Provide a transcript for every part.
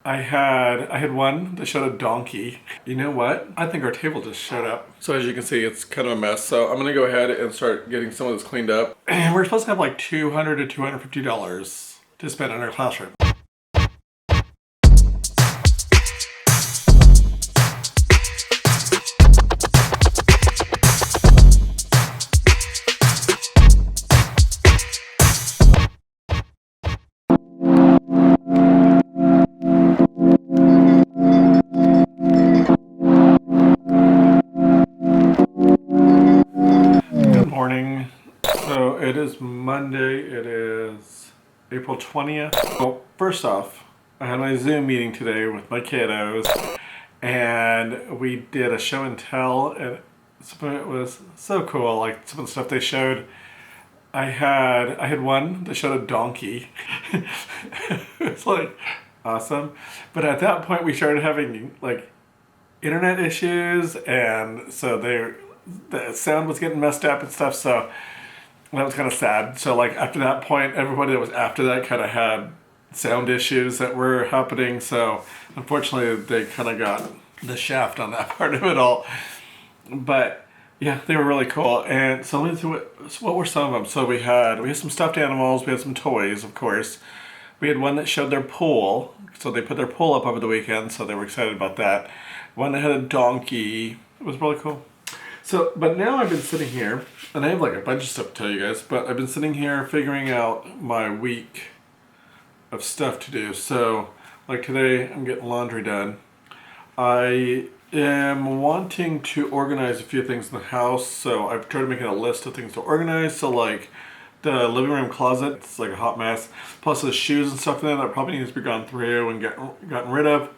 I had one that showed a donkey. You know what? I think our table just showed up. So as you can see, it's kind of a mess. So I'm gonna go ahead and start getting some of this cleaned up. And we're supposed to have like $200 to $250 to spend in our classroom. Morning. So it is Monday. It is April 20th. Well, first off, I had my Zoom meeting today with my kiddos, and we did a show and tell, and some of it was so cool. Like some of the stuff they showed. I had one that showed a donkey. It's like awesome. But at that point, we started having like internet issues, and so the sound was getting messed up and stuff, so that was kind of sad. So like after that point, everybody that was after that kind of had sound issues that were happening, so unfortunately they kind of got the shaft on that part of it all. But yeah, they were really cool. And so what were some of them? So we had some stuffed animals, we had some toys, of course. We had one that showed their pool, so they put their pool up over the weekend, so they were excited about that. One that had a donkey. It was really cool. So, but now I've been sitting here, and I have like a bunch of stuff to tell you guys, but I've been sitting here figuring out my week of stuff to do. So, like today, I'm getting laundry done. I am wanting to organize a few things in the house, so I've tried making a list of things to organize. So, like the living room closet, it's like a hot mess. Plus, the shoes and stuff in there that probably needs to be gone through and gotten rid of.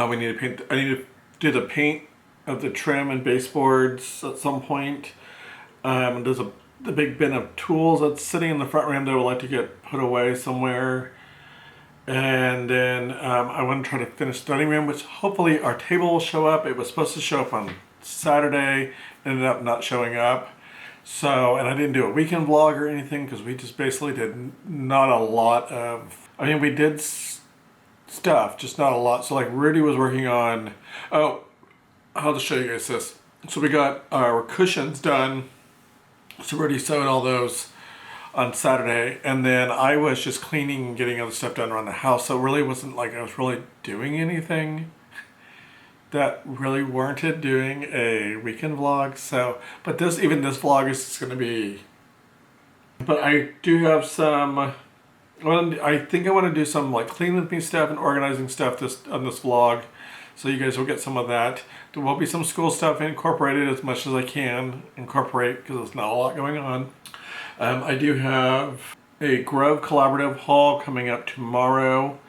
We need to paint. I need to do the paint of the trim and baseboards at some point. There's the big bin of tools that's sitting in the front room that I would like to get put away somewhere. And then I want to try to finish the dining room, which hopefully our table will show up. It was supposed to show up on Saturday, ended up not showing up. So, and I didn't do a weekend vlog or anything because we just basically did not a lot of, we did stuff, just not a lot. So like Rudy was working on, I'll just show you guys this. So we got our cushions done. So we already sewed all those on Saturday. And then I was just cleaning and getting other stuff done around the house. So it really wasn't like I was really doing anything that really warranted doing a weekend vlog. So, but even this vlog is just going to be, but I do have some, I think I want to do some like clean with me stuff and organizing stuff on this vlog. So you guys will get some of that. There will be some school stuff incorporated as much as I can incorporate because there's not a lot going on. I do have a Grove Collaborative haul coming up tomorrow,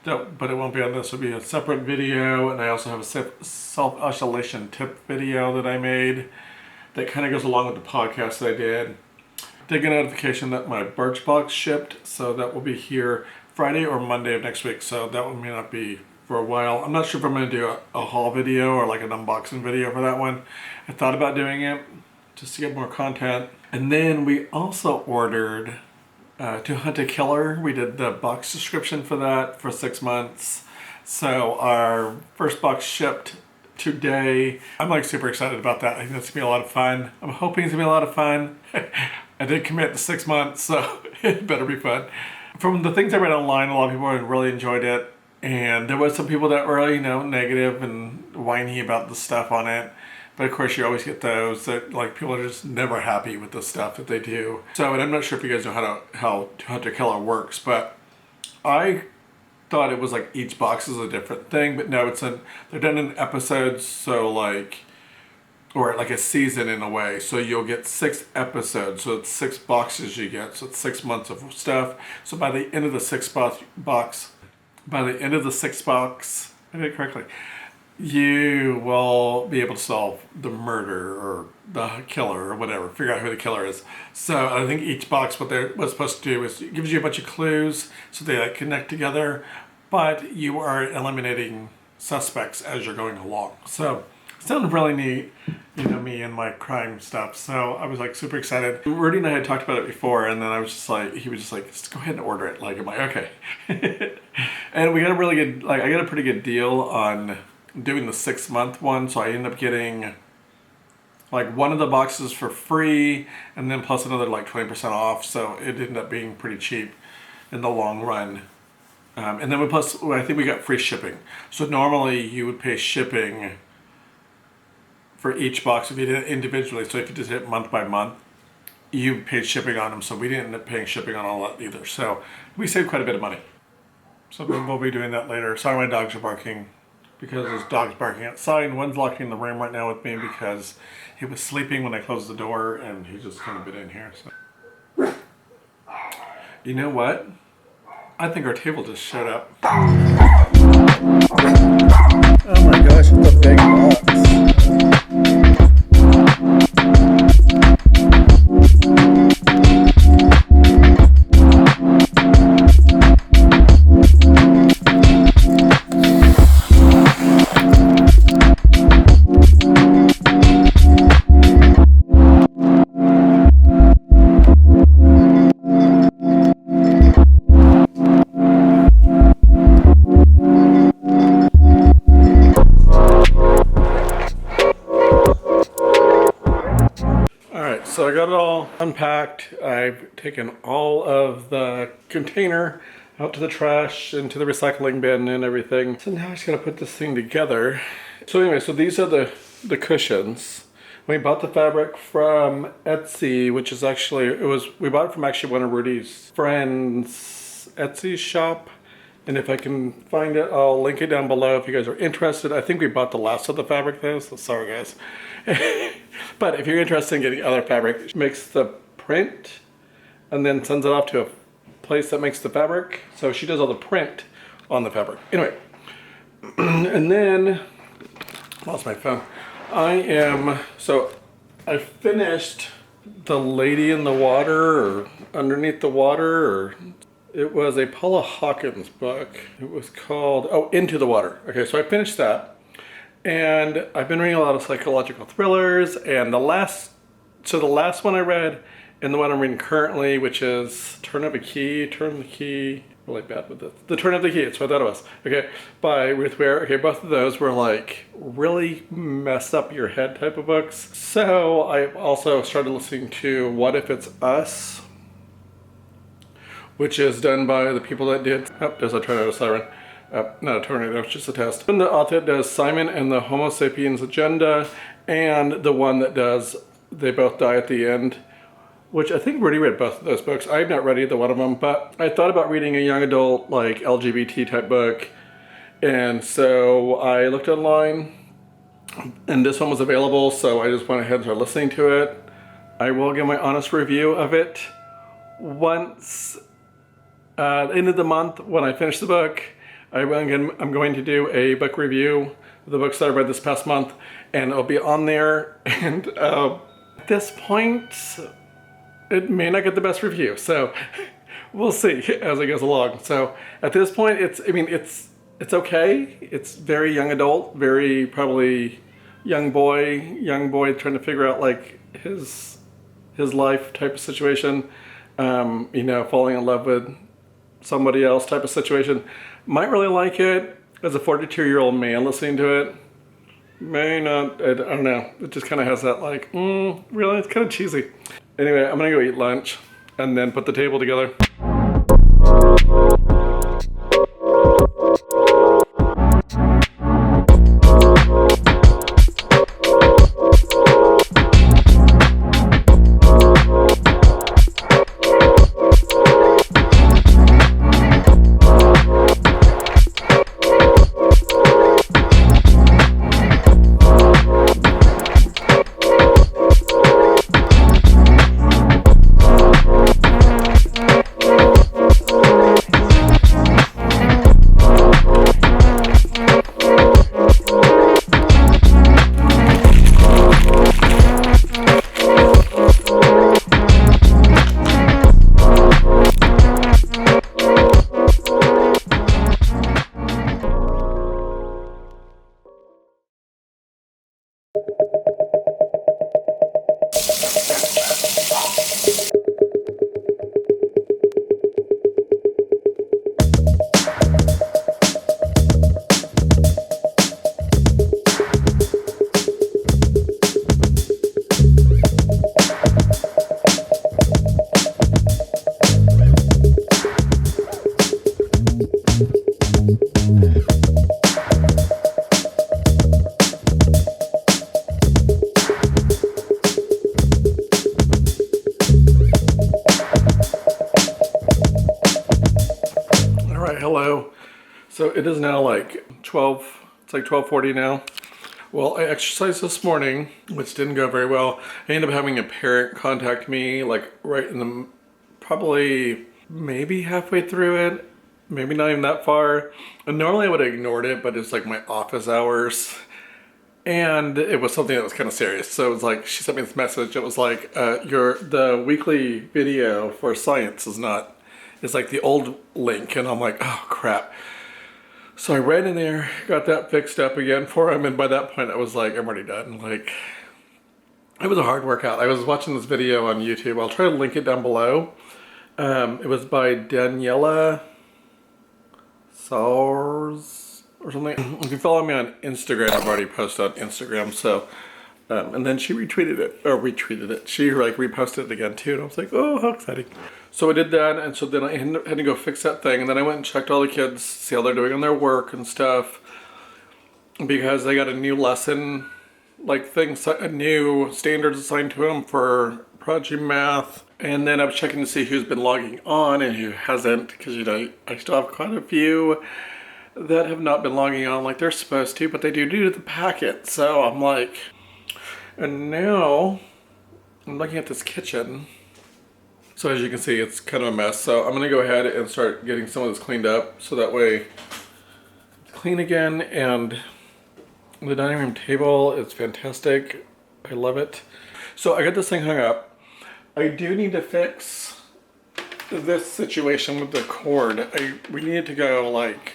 but it won't be on this. It'll be a separate video, and I also have a self-isolation tip video that I made that kind of goes along with the podcast that I did. Did get a notification that my Birchbox shipped, so that will be here Friday or Monday of next week. So that one may not be for a while. I'm not sure if I'm going to do a haul video or like an unboxing video for that one. I thought about doing it just to get more content. And then we also ordered To Hunt a Killer. We did the box subscription for that for 6 months. So our first box shipped today. I'm like super excited about that. I think that's gonna be a lot of fun. I'm hoping it's gonna be a lot of fun. I did commit to 6 months, so it better be fun. From the things I read online, a lot of people really enjoyed it. And there was some people that were, negative and whiny about the stuff on it. But of course, you always get those that like people are just never happy with the stuff that they do. So, and I'm not sure if you guys know how To Hunt a Killer works, but I thought it was like each box is a different thing. But no, they're done in episodes, so or like a season in a way. So you'll get 6 episodes. So it's 6 boxes you get. So it's 6 months of stuff. So by the end of the sixth box, I did it correctly, you will be able to solve the murder or the killer or whatever, figure out who the killer is. So I think each box, what's supposed to do is it gives you a bunch of clues so they like connect together, but you are eliminating suspects as you're going along. So sounded really neat. You know me and my crime stuff. So I was like super excited. Rudy and I had talked about it before, and then I was just like, he was just like, just go ahead and order it. Like, I'm like, okay. And we got a really good, like, I got a pretty good deal on doing the 6-month one. So I ended up getting like one of the boxes for free, and then plus another like 20% off. So it ended up being pretty cheap in the long run. And then plus, I think we got free shipping. So normally you would pay shipping for each box if you did it individually. So if you just hit month by month, you paid shipping on them. So we didn't end up paying shipping on all that either. So we saved quite a bit of money. So we'll be doing that later. Sorry, my dogs are barking because there's dogs barking outside. One's locked in the room right now with me because he was sleeping when I closed the door, and he just kind of been in here. So you know what? I think our table just showed up. Oh my gosh, it's a big box. So I got it all unpacked. I've taken all of the container out to the trash, into the recycling bin and everything. So now I just gotta put this thing together. So anyway, so these are the cushions. We bought the fabric from Etsy, which is actually, we bought it from actually one of Rudy's friends' Etsy shop. And if I can find it, I'll link it down below if you guys are interested. I think we bought the last of the fabric though, so sorry guys. But if you're interested in getting other fabric, it makes the print and then sends it off to a place that makes the fabric. So she does all the print on the fabric. Anyway, and then, lost my phone. I finished The Lady in the Water, or Underneath the Water, or it was a Paula Hawkins book. It was called, Into the Water. Okay, so I finished that. And I've been reading a lot of psychological thrillers, and the last one I read, and the one I'm reading currently, which is Turn the Key, really bad with this. The Turn of the Key, it's what that was. Okay, by Ruth Ware. Okay, both of those were like really mess up your head type of books. So I also started listening to What If It's Us, which is done by the people that did, there's a tornado siren. Not a tornado, it's just a test. And the author that does Simon and the Homo Sapiens Agenda, and the one that does They Both Die at the End, which I think Rudy read both of those books. I've not read either one of them, but I thought about reading a young adult, like LGBT type book. And so I looked online, and this one was available, so I just went ahead and started listening to it. I will give my honest review of it once at the end of the month when I finish the book. I'm going to do a book review of the books that I read this past month, and it'll be on there. And at this point, it may not get the best review, so we'll see as it goes along. So at this point, it's okay. It's very young adult, very probably young boy trying to figure out like his life type of situation. Falling in love with somebody else type of situation. Might really like it as a 42-year-old man listening to it. May not, I don't know. It just kind of has that like, really, it's kind of cheesy. Anyway, I'm gonna go eat lunch and then put the table together. All right, so I got it all unpacked. I've taken all of the container out to the trash, into the recycling bin and everything. So now I just gotta put this thing together. So now I just gotta put this thing together. it is now like 12, it's like 12:40 now. Well, I exercised this morning, which didn't go very well. I ended up having a parent contact me like right in the, probably maybe halfway through it, maybe not even that far. And normally I would have ignored it, but it's like my office hours. And it was something that was kind of serious. So it was like, she sent me this message. It was like, the weekly video for science is not, it's like the old link. And I'm like, oh crap. So I ran in there, got that fixed up again for him, and by that point I was like, I'm already done. Like, it was a hard workout. I was watching this video on YouTube. I'll try to link it down below. It was by Daniela Sars or something. If you follow me on Instagram, I've already posted on Instagram, so and then she retweeted it, or retweeted it. She like reposted it again too, and I was like, oh, how exciting. So I did that, and so then I had to go fix that thing, and then I went and checked all the kids, see how they're doing on their work and stuff, because they got a new lesson, like a new standards assigned to them for Prodigy Math. And then I was checking to see who's been logging on and who hasn't, because, you know, I still have quite a few that have not been logging on like they're supposed to, but they do the packet. So I'm like, and now I'm looking at this kitchen. So as you can see, it's kind of a mess. So I'm going to go ahead and start getting some of this cleaned up, so that way it's clean again. And the dining room table is fantastic. I love it. So I got this thing hung up. I do need to fix this situation with the cord. We need to go like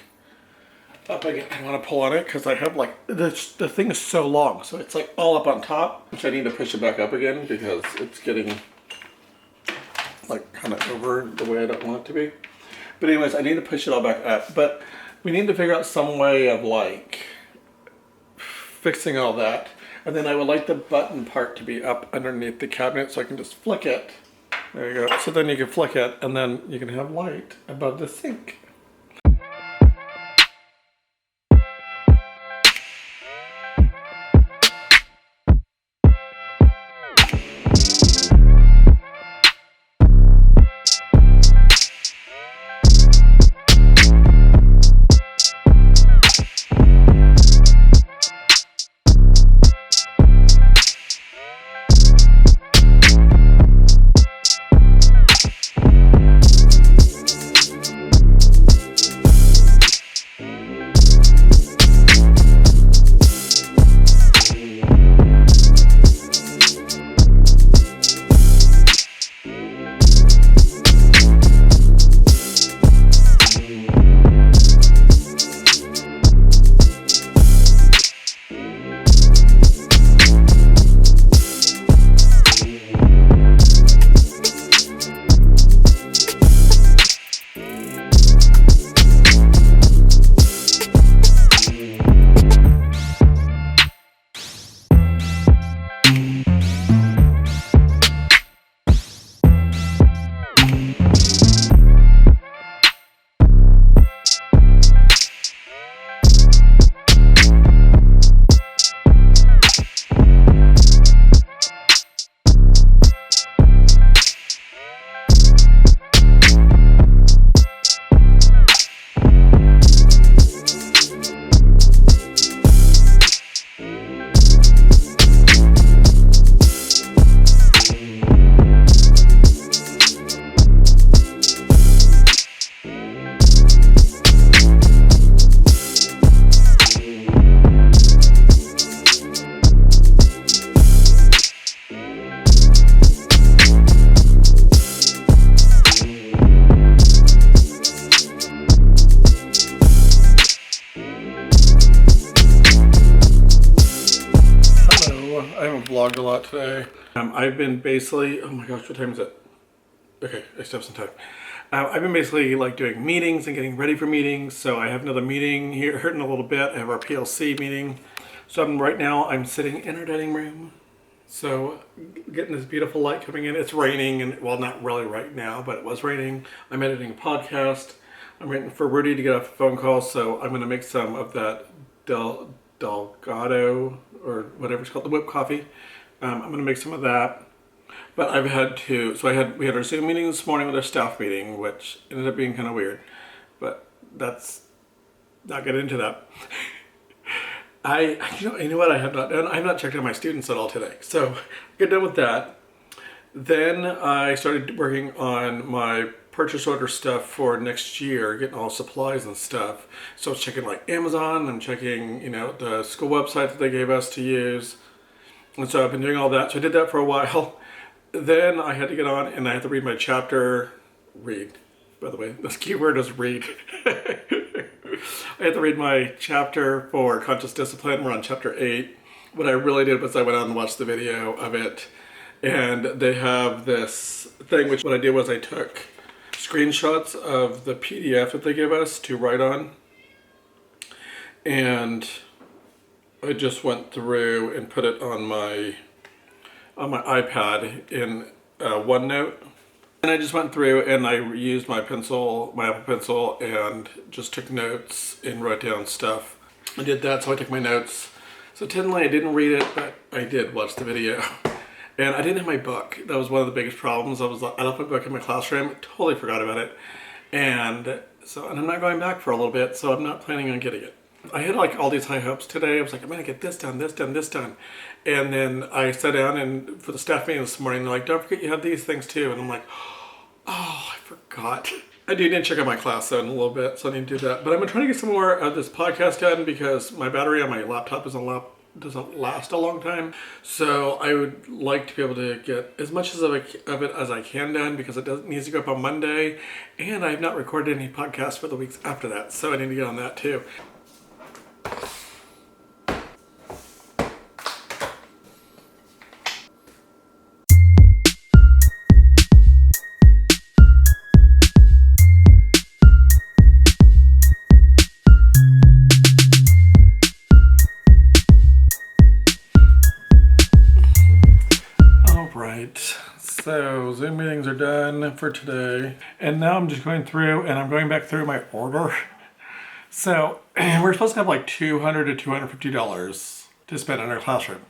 up again. I want to pull on it because I have like, the thing is so long. So it's like all up on top, which I need to push it back up again because it's getting like kind of over the way I don't want it to be. But anyways, I need to push it all back up. But we need to figure out some way of like fixing all that. And then I would like the button part to be up underneath the cabinet so I can just flick it. There you go. So then you can flick it and then you can have light above the sink. Vlogged a lot today. I've been basically, oh my gosh, what time is it? Okay, I still have some time. I've been basically like doing meetings and getting ready for meetings. So I have another meeting here in a little bit. I have our PLC meeting. So right now I'm sitting in our dining room. So getting this beautiful light coming in. It's raining, and well, not really right now, but it was raining. I'm editing a podcast. I'm waiting for Rudy to get off the phone call. So I'm going to make some of that Delgado or whatever it's called, the whipped coffee. I'm going to make some of that. But I've had to, we had our Zoom meeting this morning with our staff meeting, which ended up being kind of weird. But that's not get into that. You know what I have not done? I have not checked on my students at all today. So get done with that. Then I started working on my purchase order stuff for next year, getting all supplies and stuff. So I was checking like Amazon, I'm checking, the school website that they gave us to use. And so I've been doing all that. So I did that for a while. Then I had to get on and I had to read my chapter. Read. By the way, this keyword is read. I had to read my chapter for Conscious Discipline. We're on chapter 8. What I really did was I went out and watched the video of it. And they have this thing, which what I did was I took screenshots of the PDF that they gave us to write on. And I just went through and put it on my iPad in OneNote. And I just went through and I used my Apple Pencil, and just took notes and wrote down stuff. I did that, so I took my notes. So technically I didn't read it, but I did watch the video. And I didn't have my book. That was one of the biggest problems. I left my book in my classroom, totally forgot about it. And I'm not going back for a little bit, so I'm not planning on getting it. I had like all these high hopes today. I was like, I'm gonna get this done, this done, this done. And then I sat down and for the staff meeting this morning, they're like, don't forget you have these things too. And I'm like, oh, I forgot. I do need to check out my class though in a little bit, so I need to do that. But I'm gonna try to get some more of this podcast done because my battery on my laptop doesn't last a long time. So I would like to be able to get as much of it as I can done because needs to go up on Monday. And I have not recorded any podcasts for the weeks after that. So I need to get on that too. So Zoom meetings are done for today. And now I'm just going through and I'm going back through my order. So we're supposed to have like $200 to $250 to spend in our classroom.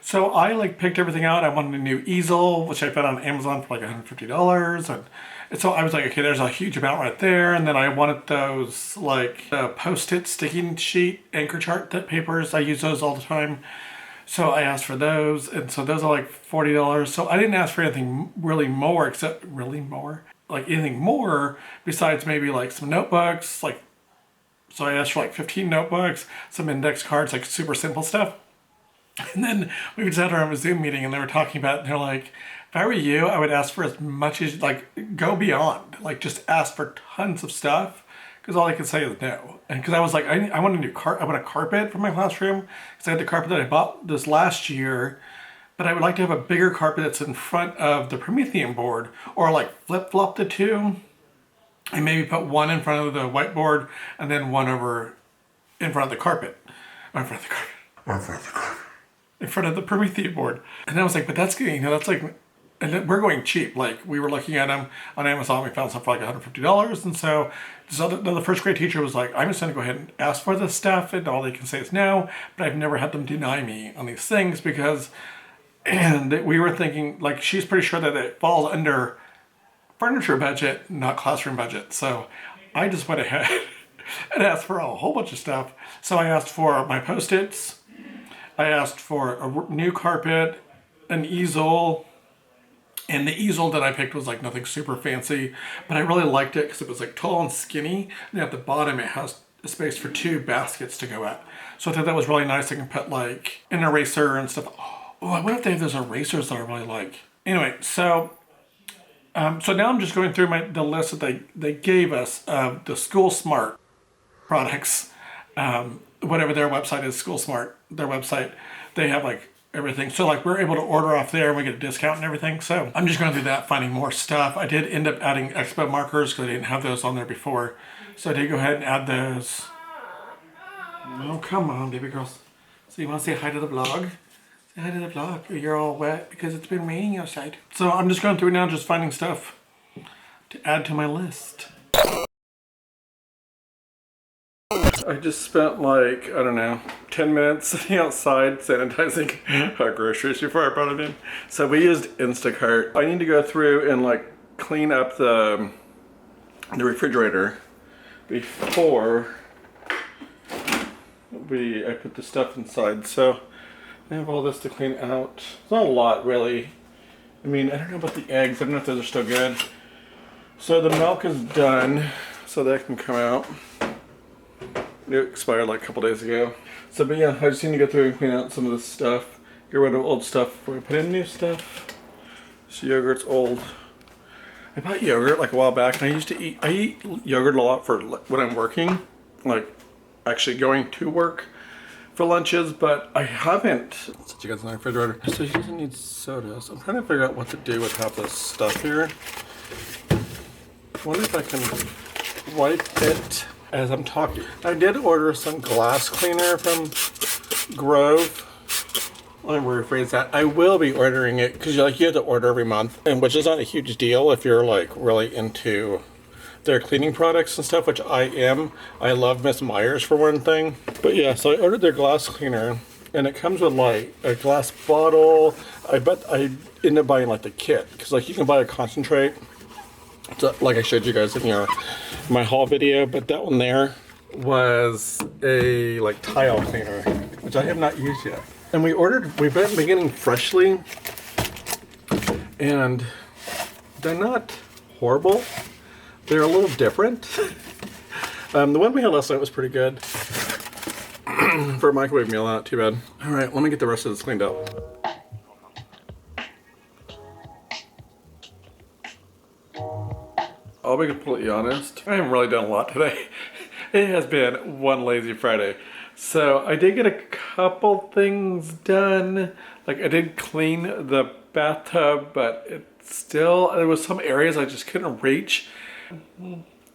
So I picked everything out. I wanted a new easel, which I found on Amazon for like $150. And so I was like, okay, there's a huge amount right there. And then I wanted those Post-it sticking sheet anchor chart papers. I use those all the time. So I asked for those, and so those are like $40. So I didn't ask for anything really more, anything more besides maybe like some notebooks. So I asked for like 15 notebooks, some index cards, like super simple stuff. And then we just had our Zoom meeting, and they were talking about it, and they're like, if I were you, I would ask for as much as, go beyond. Just ask for tons of stuff. Because all I could say is no. And because I was like, I want a carpet for my classroom. Because I had the carpet that I bought this last year. But I would like to have a bigger carpet that's in front of the Promethean board. Or flip-flop the two. And maybe put one in front of the whiteboard. And then one over in front of the carpet. In front of the Promethean board. And I was like, but that's good. That's like... And we're going cheap. We were looking at them on Amazon. We found some for like $150. And so the first grade teacher was like, I'm just going to go ahead and ask for this stuff. And all they can say is no. But I've never had them deny me on these things because, and we were thinking, she's pretty sure that it falls under furniture budget, not classroom budget. So I just went ahead and asked for a whole bunch of stuff. So I asked for my Post-its. I asked for a new carpet, an easel. And the easel that I picked was nothing super fancy, but I really liked it because it was tall and skinny. And at the bottom, it has a space for 2 baskets to go at. So I thought that was really nice. I can put an eraser and stuff. Oh, I wonder if they have those erasers that I really like. Anyway, so now I'm just going through the list that they gave us of the School Smart products. Whatever their website is, School Smart, their website, they have everything. So we're able to order off there and we get a discount and everything. So I'm just going to do that, finding more stuff. I did end up adding Expo markers because I didn't have those on there before. So I did go ahead and add those. Oh, come on, baby girls. So you want to say hi to the vlog? Say hi to the vlog. You're all wet because it's been raining outside. So I'm just going through now, just finding stuff to add to my list. I just spent 10 minutes sitting outside sanitizing our groceries before I brought it in. So we used Instacart. I need to go through and clean up the refrigerator before I put the stuff inside. So I have all this to clean out. It's not a lot, really. I mean, I don't know about the eggs. I don't know if those are still good. So the milk is done, so that can come out. It expired like a couple days ago. So, but yeah, I just need to go through and clean out some of this stuff. Get rid of old stuff before we put in new stuff. This yogurt's old. I bought yogurt like a while back, and I eat yogurt a lot for when I'm working, like actually going to work for lunches, but I haven't. Since you guys in the refrigerator. So he doesn't need sodas. I'm trying to figure out what to do with half this stuff here. I wonder if I can wipe it as I'm talking. I did order some glass cleaner from Grove. Let me rephrase that. I will be ordering it because you have to order every month, and which is not a huge deal if you're like really into their cleaning products and stuff, which I am. I love Miss Myers for one thing. But yeah, so I ordered their glass cleaner, and it comes with like a glass bottle. I bet I ended up buying like the kit because like you can buy a concentrate. So, like I showed you guys in my haul video, but that one there was a like tile cleaner, which I have not used yet. And we've been beginning freshly, and they're not horrible. They're a little different. The one we had last night was pretty good. For a microwave meal, not too bad. All right, let me get the rest of this cleaned up. I'll be completely honest, I haven't really done a lot today. It has been one lazy Friday. So I did get a couple things done. Like I did clean the bathtub, but there was some areas I just couldn't reach.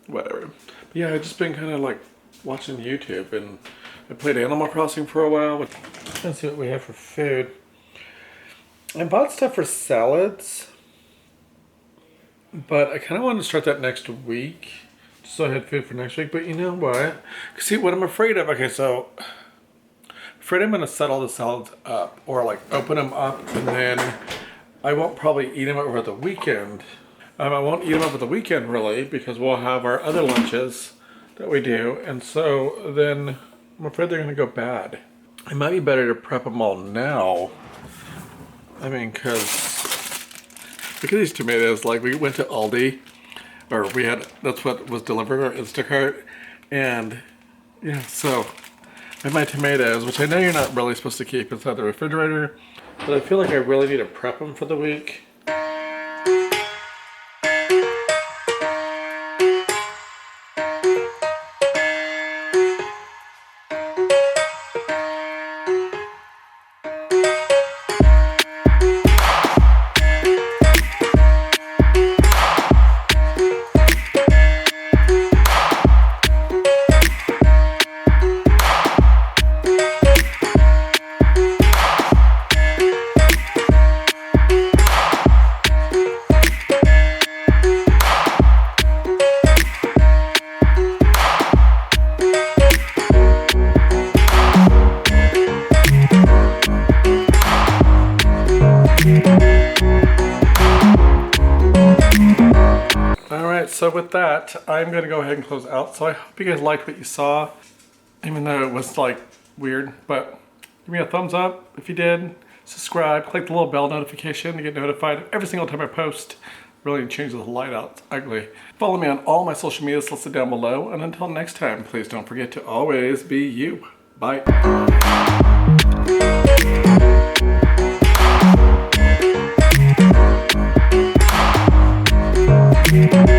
Whatever. But yeah, I've just been kind of like watching YouTube, and I played Animal Crossing for a while. Let's see what we have for food. I bought stuff for salads, but I kind of wanted to start that next week. So I had food for next week, but you know what? See, what I'm afraid of, okay, so I'm afraid I'm going to set all the salads up, or like open them up, and then I won't probably eat them over the weekend. I won't eat them over the weekend really, because we'll have our other lunches that we do, and so then I'm afraid they're going to go bad. It might be better to prep them all now. I mean, because look at these tomatoes. Like we went to Aldi. Or that's what was delivered, or Instacart. And yeah, so I have my tomatoes, which I know you're not really supposed to keep inside the refrigerator, but I feel like I really need to prep them for the week. So with that, I'm going to go ahead and close out. So I hope you guys liked what you saw, even though it was like weird, but give me a thumbs up if you did. Subscribe, click the little bell notification to get notified every single time I post. Really changes the light out, it's ugly. Follow me on all my social medias listed down below, and until next time, please don't forget to always be you. Bye. Thank you.